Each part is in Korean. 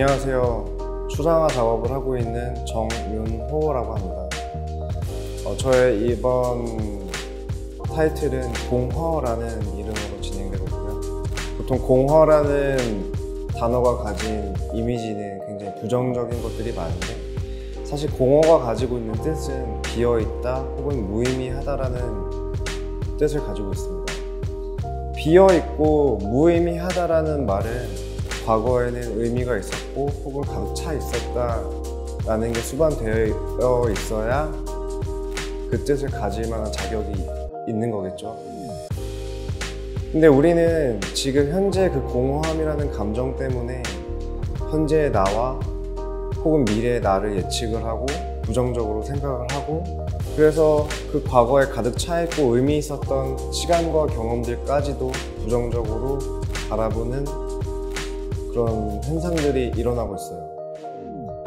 안녕하세요. 추상화 작업을 하고 있는 정윤호라고 합니다. 저의 이번 타이틀은 공허라는 이름으로 진행되고요. 보통 공허라는 단어가 가진 이미지는 굉장히 부정적인 것들이 많은데, 사실 공허가 가지고 있는 뜻은 비어있다 혹은 무의미하다라는 뜻을 가지고 있습니다. 비어있고 무의미하다라는 말은 과거에는 의미가 있었고 혹은 가득 차 있었다라는 게 수반되어 있어야 그 뜻을 가질 만한 자격이 있는 거겠죠. 근데 우리는 지금 현재 그 공허함이라는 감정 때문에 현재의 나와 혹은 미래의 나를 예측을 하고 부정적으로 생각을 하고, 그래서 그 과거에 가득 차 있고 의미 있었던 시간과 경험들까지도 부정적으로 바라보는 그런 현상들이 일어나고 있어요.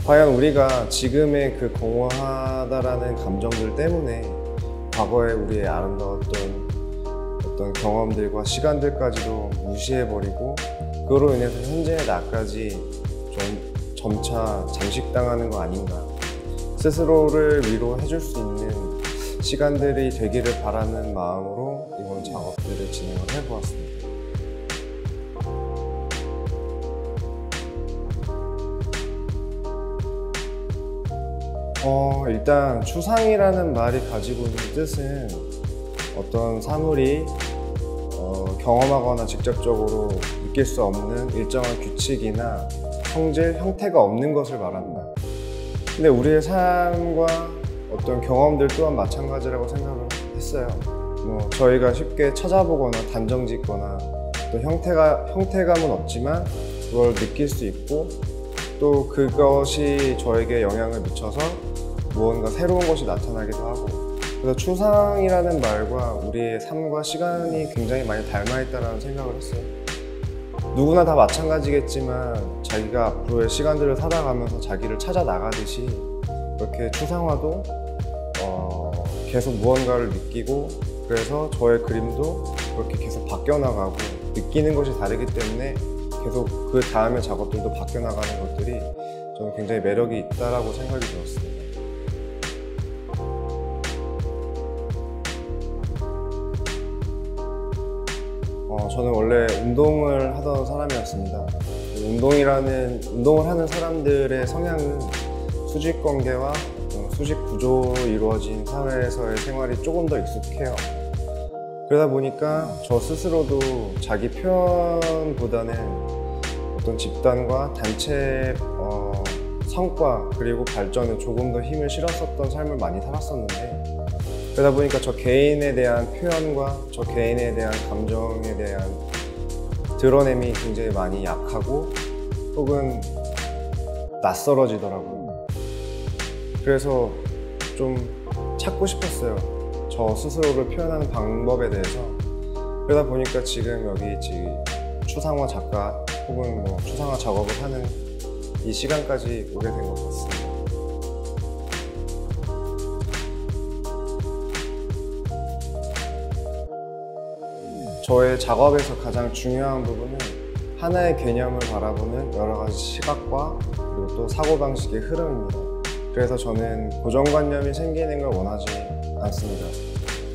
과연 우리가 지금의 그 공허하다라는 감정들 때문에 과거에 우리의 아름다웠던 어떤 경험들과 시간들까지도 무시해버리고, 그로 인해서 현재의 나까지 좀 점차 잠식당하는 거 아닌가, 스스로를 위로해줄 수 있는 시간들이 되기를 바라는 마음으로 이번 작업들을 진행을 해보았습니다. 일단 추상이라는 말이 가지고 있는 뜻은 어떤 사물이 경험하거나 직접적으로 느낄 수 없는 일정한 규칙이나 성질, 형태가 없는 것을 말합니다. 근데 우리의 삶과 어떤 경험들 또한 마찬가지라고 생각을 했어요. 저희가 쉽게 찾아보거나 단정 짓거나 또 형태감은 없지만 그걸 느낄 수 있고, 또 그것이 저에게 영향을 미쳐서 무언가 새로운 것이 나타나기도 하고, 그래서 추상이라는 말과 우리의 삶과 시간이 굉장히 많이 닮아있다는 생각을 했어요. 누구나 다 마찬가지겠지만 자기가 앞으로의 시간들을 살아가면서 자기를 찾아 나가듯이 이렇게 추상화도 계속 무언가를 느끼고, 그래서 저의 그림도 그렇게 계속 바뀌어 나가고, 느끼는 것이 다르기 때문에 계속 그 다음의 작업들도 바뀌어 나가는 것들이 저는 굉장히 매력이 있다라고 생각이 들었습니다. 저는 원래 운동을 하던 사람이었습니다. 운동을 하는 사람들의 성향은 수직 관계와 수직 구조로 이루어진 사회에서의 생활이 조금 더 익숙해요. 그러다 보니까 저 스스로도 자기 표현보다는 어떤 집단과 단체 성과 그리고 발전에 조금 더 힘을 실었었던 삶을 많이 살았었는데, 그러다 보니까 저 개인에 대한 표현과 저 개인에 대한 감정에 대한 드러냄이 굉장히 많이 약하고 혹은 낯설어지더라고요. 그래서 좀 찾고 싶었어요, 저 스스로를 표현하는 방법에 대해서. 그러다 보니까 지금 여기 추상화 작가 혹은 추상화 작업을 하는 이 시간까지 오게 된 것 같습니다. 저의 작업에서 가장 중요한 부분은 하나의 개념을 바라보는 여러 가지 시각과 그리고 또 사고방식의 흐름입니다. 그래서 저는 고정관념이 생기는 걸 원하지 않습니다.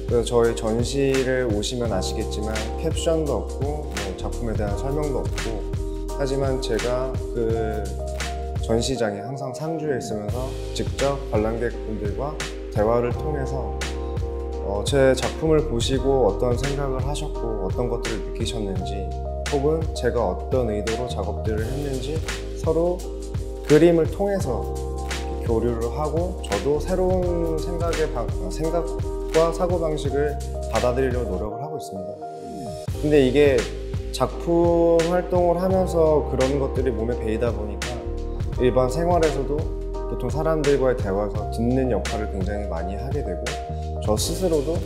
그래서 저희 전시를 오시면 아시겠지만 캡션도 없고 작품에 대한 설명도 없고, 하지만 제가 그 전시장에 항상 상주해 있으면서 직접 관람객분들과 대화를 통해서 제 작품을 보시고 어떤 생각을 하셨고 어떤 것들을 느끼셨는지, 혹은 제가 어떤 의도로 작업들을 했는지 서로 그림을 통해서 교류를 하고, 저도 새로운 생각과 사고방식을 받아들이려고 노력을 하고 있습니다. 근데 이게 작품 활동을 하면서 그런 것들이 몸에 배이다 보니까 일반 생활에서도 보통 사람들과의 대화에서 듣는 역할을 굉장히 많이 하게 되고, 저 스스로도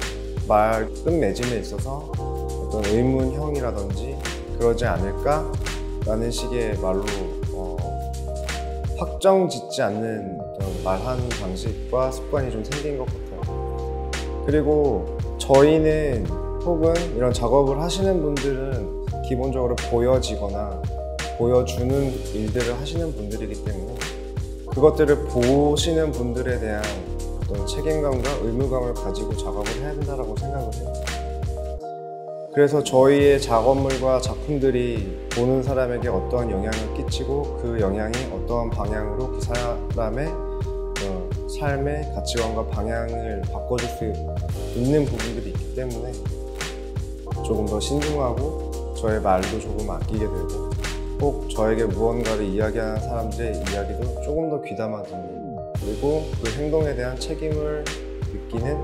말 끝맺음에 있어서 어떤 의문형이라든지 그러지 않을까 라는 식의 말로 확정 짓지 않는 어떤 말하는 방식과 습관이 좀 생긴 것 같아요. 그리고 저희는 혹은 이런 작업을 하시는 분들은 기본적으로 보여지거나 보여주는 일들을 하시는 분들이기 때문에 그것들을 보시는 분들에 대한 어떤 책임감과 의무감을 가지고 작업을 해야 된다고 생각을 해요. 그래서 저희의 작업물과 작품들이 보는 사람에게 어떠한 영향을 끼치고 그 영향이 어떠한 방향으로 그 사람의 삶의 가치관과 방향을 바꿔줄 수 있는 부분들이 있기 때문에 조금 더 신중하고 저의 말도 조금 아끼게 되고 꼭 저에게 무언가를 이야기하는 사람들의 이야기도 조금 더 귀담아 듣는, 그리고 그 행동에 대한 책임을 느끼는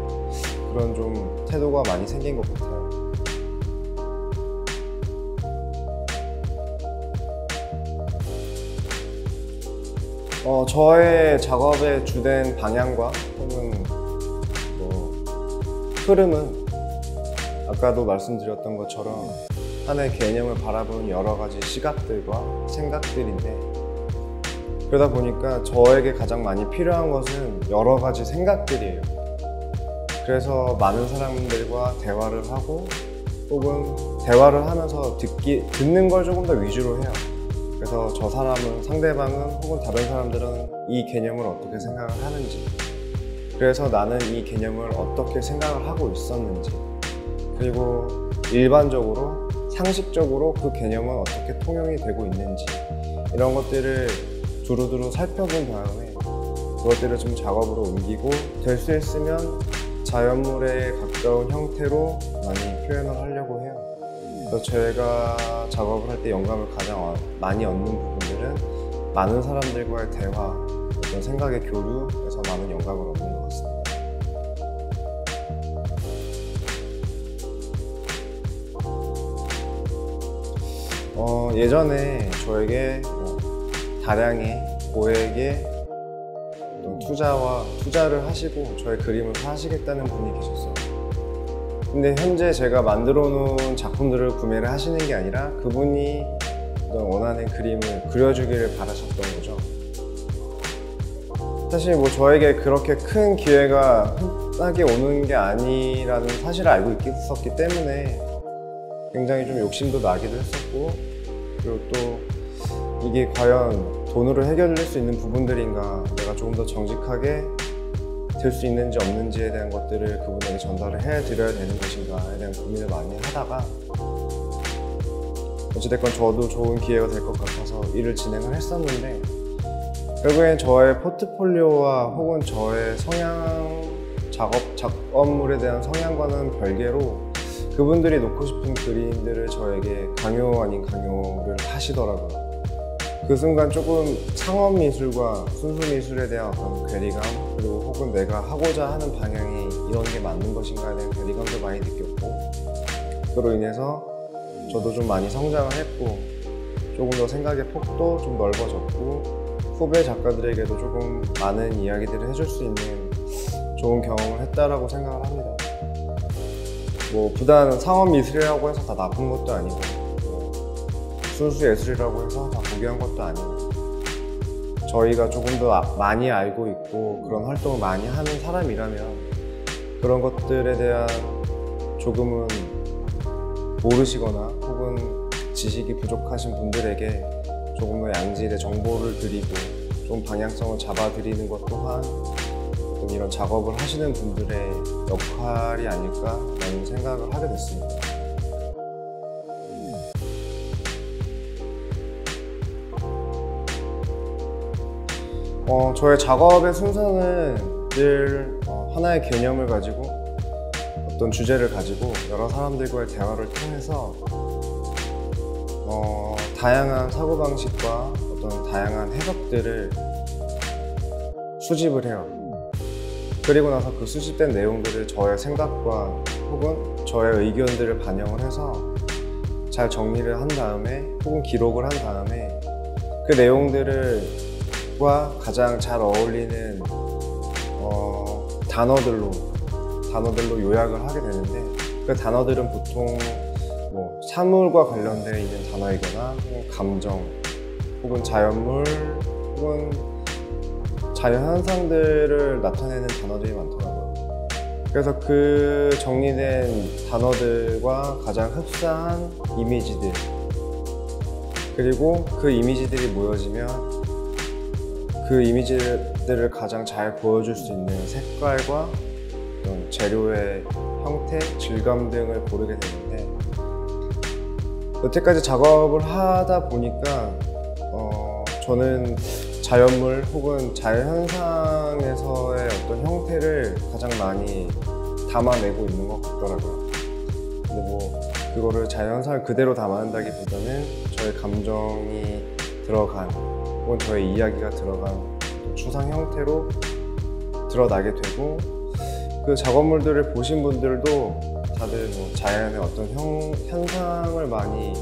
그런 좀 태도가 많이 생긴 것 같아요. 저의 작업의 주된 방향과 혹은 흐름은 아까도 말씀드렸던 것처럼 하나의 개념을 바라보는 여러 가지 시각들과 생각들인데, 그러다 보니까 저에게 가장 많이 필요한 것은 여러 가지 생각들이에요. 그래서 많은 사람들과 대화를 하고 혹은 대화를 하면서 듣는 걸 조금 더 위주로 해요. 그래서 저 사람은, 상대방은 혹은 다른 사람들은 이 개념을 어떻게 생각을 하는지, 그래서 나는 이 개념을 어떻게 생각을 하고 있었는지, 그리고 일반적으로 상식적으로 그 개념은 어떻게 통용이 되고 있는지, 이런 것들을 두루두루 살펴본 다음에 그것들을 좀 작업으로 옮기고 될 수 있으면 자연물에 가까운 형태로 많이 표현을 하려고 해요. 그래서 제가 작업을 할 때 영감을 가장 많이 얻는 부분들은 많은 사람들과의 대화, 어떤 생각의 교류에서 많은 영감을 얻는 것 같습니다. 예전에 저에게 다량의 고액의 투자를 하시고 저의 그림을 사시겠다는 분이 계셨어요. 근데 현재 제가 만들어 놓은 작품들을 구매를 하시는 게 아니라 그분이 원하는 그림을 그려주기를 바라셨던 거죠. 사실 저에게 그렇게 큰 기회가 흔하게 오는 게 아니라는 사실을 알고 있었기 때문에 굉장히 좀 욕심도 나기도 했었고, 그리고 또 이게 과연 돈으로 해결될 수 있는 부분들인가, 내가 조금 더 정직하게 될 수 있는지 없는지에 대한 것들을 그분에게 전달을 해드려야 되는 것인가에 대한 고민을 많이 하다가 어찌됐건 저도 좋은 기회가 될 것 같아서 일을 진행을 했었는데, 결국엔 저의 포트폴리오와 혹은 저의 작업물에 대한 성향과는 별개로 그분들이 놓고 싶은 그림들을 저에게 강요 아닌 강요를 하시더라고요. 그 순간 조금 상업미술과 순수미술에 대한 어떤 괴리감, 그리고 혹은 내가 하고자 하는 방향이 이런 게 맞는 것인가에 대한 괴리감도 많이 느꼈고, 그로 인해서 저도 좀 많이 성장을 했고 조금 더 생각의 폭도 좀 넓어졌고 후배 작가들에게도 조금 많은 이야기들을 해줄 수 있는 좋은 경험을 했다라고 생각을 합니다. 부단 상업미술이라고 해서 다 나쁜 것도 아니고 순수 예술이라고 해서 다 고귀한 것도 아니고, 저희가 조금 더 많이 알고 있고 그런 활동을 많이 하는 사람이라면 그런 것들에 대한 조금은 모르시거나 혹은 지식이 부족하신 분들에게 조금 더 양질의 정보를 드리고 좀 방향성을 잡아드리는 것 또한 이런 작업을 하시는 분들의 역할이 아닐까라는 생각을 하게 됐습니다. 저의 작업의 순서는 늘 하나의 개념을 가지고 어떤 주제를 가지고 여러 사람들과의 대화를 통해서 다양한 사고방식과 어떤 다양한 해석들을 수집을 해요. 그리고 나서 그 수집된 내용들을 저의 생각과 혹은 저의 의견들을 반영을 해서 잘 정리를 한 다음에 혹은 기록을 한 다음에 그 내용들과 가장 잘 어울리는 단어들로 요약을 하게 되는데, 그 단어들은 보통 사물과 관련되어 있는 단어이거나 혹은 감정 혹은 자연물 혹은 자연현상들을 나타내는 단어들이 많더라고요. 그래서 그 정리된 단어들과 가장 흡사한 이미지들, 그리고 그 이미지들이 모여지면 그 이미지들을 가장 잘 보여줄 수 있는 색깔과 어떤 재료의 형태, 질감 등을 고르게 되는데, 여태까지 작업을 하다 보니까 저는 자연물 혹은 자연현상에서의 어떤 형태를 가장 많이 담아내고 있는 것 같더라고요. 근데 뭐 그거를 자연현상을 그대로 담아낸다기보다는 저의 감정이 들어간 혹은 저의 이야기가 들어간 추상 형태로 드러나게 되고, 그 작업물들을 보신 분들도 다들 뭐 자연의 어떤 현상을 많이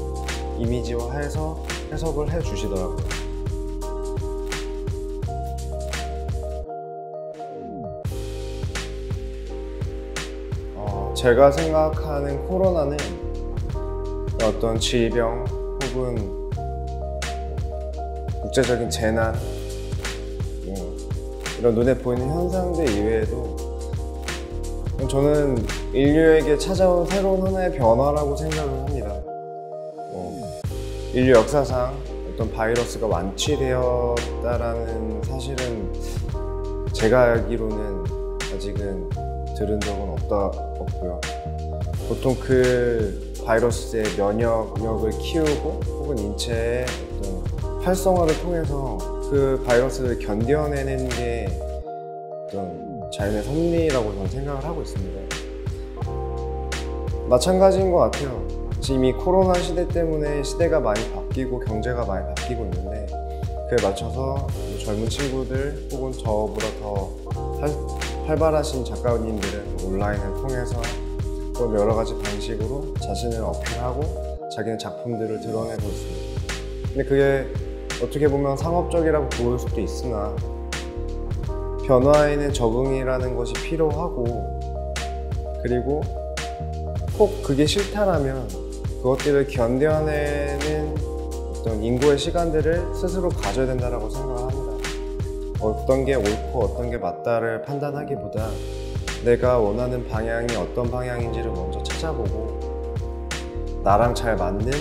이미지화해서 해석을 해 주시더라고요. 제가 생각하는 코로나는 어떤 질병 혹은 국제적인 재난, 이런 눈에 보이는 현상들 이외에도 저는 인류에게 찾아온 새로운 하나의 변화라고 생각을 합니다. 인류 역사상 어떤 바이러스가 완치되었다라는 사실은 제가 알기로는 아직은 들은 적은 없고요. 보통 그 바이러스의 면역력을 키우고 혹은 인체의 어떤 활성화를 통해서 그 바이러스를 견뎌내는 게 어떤 자연의 섭리라고 저는 생각을 하고 있습니다. 마찬가지인 것 같아요. 지금 이 코로나 시대 때문에 시대가 많이 바뀌고 경제가 많이 바뀌고 있는데, 그에 맞춰서 젊은 친구들 혹은 저보다 더 활발하신 작가님들은 온라인을 통해서 또 여러 가지 방식으로 자신을 어필하고 자기의 작품들을 드러내고 있습니다. 근데 그게 어떻게 보면 상업적이라고 보일 수도 있으나, 변화에는 적응이라는 것이 필요하고, 그리고 꼭 그게 싫다라면 그것들을 견뎌내는 어떤 인고의 시간들을 스스로 가져야 된다고 생각을 합니다. 어떤 게 옳고 어떤 게 맞다를 판단하기보다 내가 원하는 방향이 어떤 방향인지를 먼저 찾아보고 나랑 잘 맞는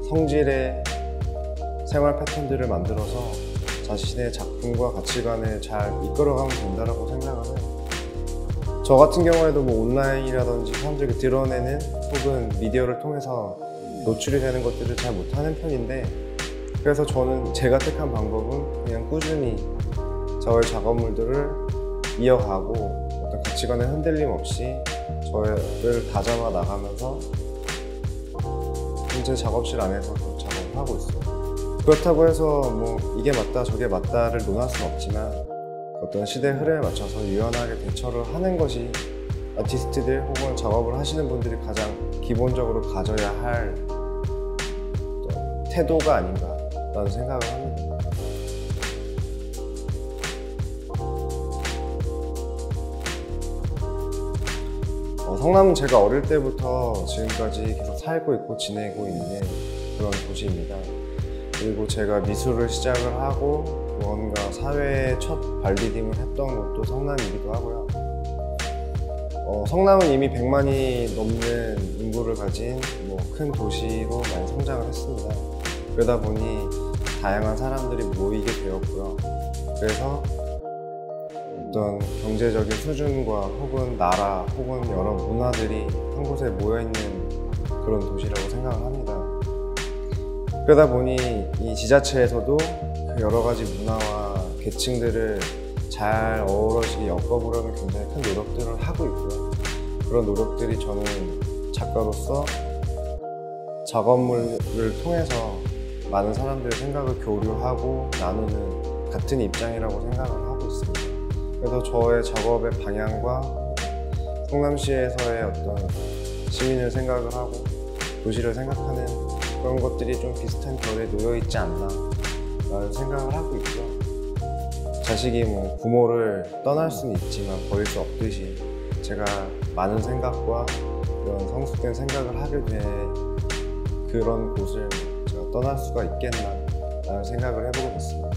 성질의 생활 패턴들을 만들어서 자신의 작품과 가치관을 잘 이끌어가면 된다고 생각을 해요. 저 같은 경우에도 뭐 온라인이라든지 사람들이 드러내는 혹은 미디어를 통해서 노출이 되는 것들을 잘 못하는 편인데, 그래서 저는 제가 택한 방법은 그냥 꾸준히 저의 작업물들을 이어가고 어떤 가치관의 흔들림 없이 저를 다져나 나가면서 현재 작업실 안에서도 작업을 하고 있어요. 그렇다고 해서 뭐 이게 맞다 저게 맞다를 논할 수는 없지만, 어떤 시대 흐름에 맞춰서 유연하게 대처를 하는 것이 아티스트들 혹은 작업을 하시는 분들이 가장 기본적으로 가져야 할 태도가 아닌가라는 생각을 합니다. 성남은 제가 어릴 때부터 지금까지 계속 살고 있고 지내고 있는 그런 도시입니다. 그리고 제가 미술을 시작을 하고 뭔가 사회에 첫 발디딤을 했던 곳도 성남이기도 하고요. 성남은 이미 100만이 넘는 인구를 가진 큰 도시로 많이 성장을 했습니다. 그러다 보니 다양한 사람들이 모이게 되었고요. 그래서 어떤 경제적인 수준과 혹은 나라 혹은 여러 문화들이 한 곳에 모여있는 그런 도시라고 생각을 합니다. 그러다 보니 이 지자체에서도 그 여러 가지 문화와 계층들을 잘 어우러지게 엮어보려는 굉장히 큰 노력들을 하고 있고요. 그런 노력들이 저는 작가로서 작업물을 통해서 많은 어른들의 생각을 교류하고 나누는 같은 입장이라고 생각을 하고 있습니다. 그래서 저의 작업의 방향과 성남시에서의 어떤 시민을 생각을 하고 도시를 생각하는 그런 것들이 좀 비슷한 결에 놓여 있지 않나 라는 생각을 하고 있고요. 자식이 부모를 떠날 수는 있지만 버릴 수 없듯이 제가 많은 생각과 그런 성숙된 생각을 하게 된 그런 곳을 제가 떠날 수가 있겠나 라는 생각을 해보게 됐습니다.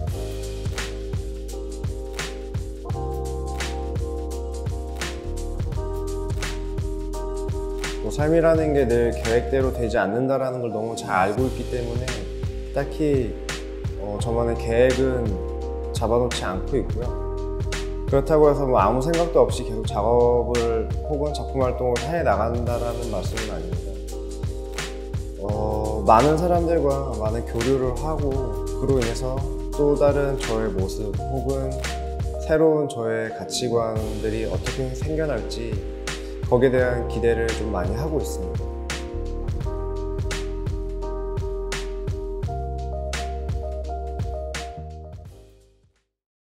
또 삶이라는 게 늘 계획대로 되지 않는다라는 걸 너무 잘 알고 있기 때문에 딱히 저만의 계획은 잡아놓지 않고 있고요. 그렇다고 해서 뭐 아무 생각도 없이 계속 작업을 혹은 작품 활동을 해 나간다라는 말씀은 아닙니다. 많은 사람들과 많은 교류를 하고 그로 인해서 또 다른 저의 모습 혹은 새로운 저의 가치관들이 어떻게 생겨날지 거기에 대한 기대를 좀 많이 하고 있습니다.